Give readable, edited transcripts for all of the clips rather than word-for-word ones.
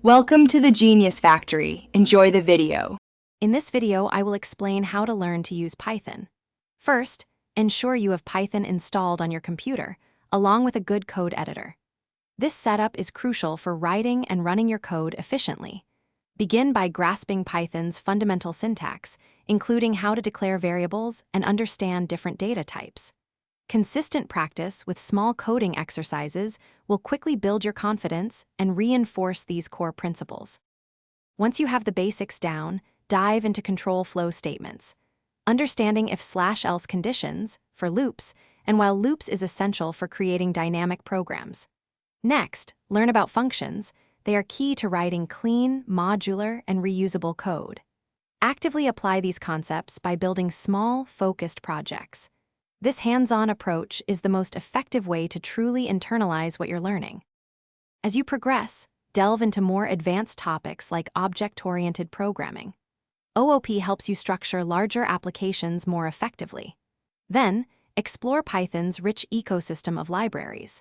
Welcome to the Genius Factory. Enjoy the video. In this video, I will explain how to learn to use Python. First, ensure you have Python installed on your computer, along with a good code editor. This setup is crucial for writing and running your code efficiently. Begin by grasping Python's fundamental syntax, including how to declare variables and understand different data types. Consistent practice with small coding exercises will quickly build your confidence and reinforce these core principles. Once you have the basics down, dive into control flow statements, understanding if/else conditions for loops, and while loops is essential for creating dynamic programs. Next, learn about functions. They are key to writing clean, modular, and reusable code. Actively apply these concepts by building small, focused projects. This hands-on approach is the most effective way to truly internalize what you're learning. As you progress, delve into more advanced topics like object-oriented programming. OOP helps you structure larger applications more effectively. Then, explore Python's rich ecosystem of libraries.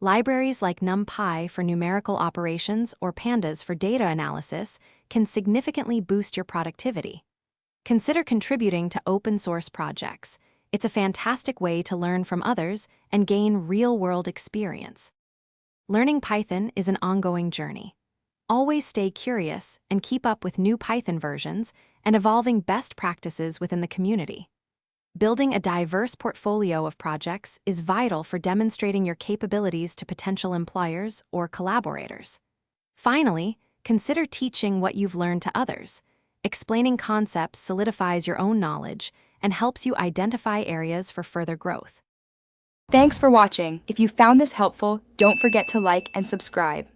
Libraries like NumPy for numerical operations or Pandas for data analysis can significantly boost your productivity. Consider contributing to open-source projects. It's a fantastic way to learn from others and gain real-world experience. Learning Python is an ongoing journey. Always stay curious and keep up with new Python versions and evolving best practices within the community. Building a diverse portfolio of projects is vital for demonstrating your capabilities to potential employers or collaborators. Finally, consider teaching what you've learned to others. Explaining concepts solidifies your own knowledge and helps you identify areas for further growth. Thanks for watching. If you found this helpful, don't forget to like and subscribe.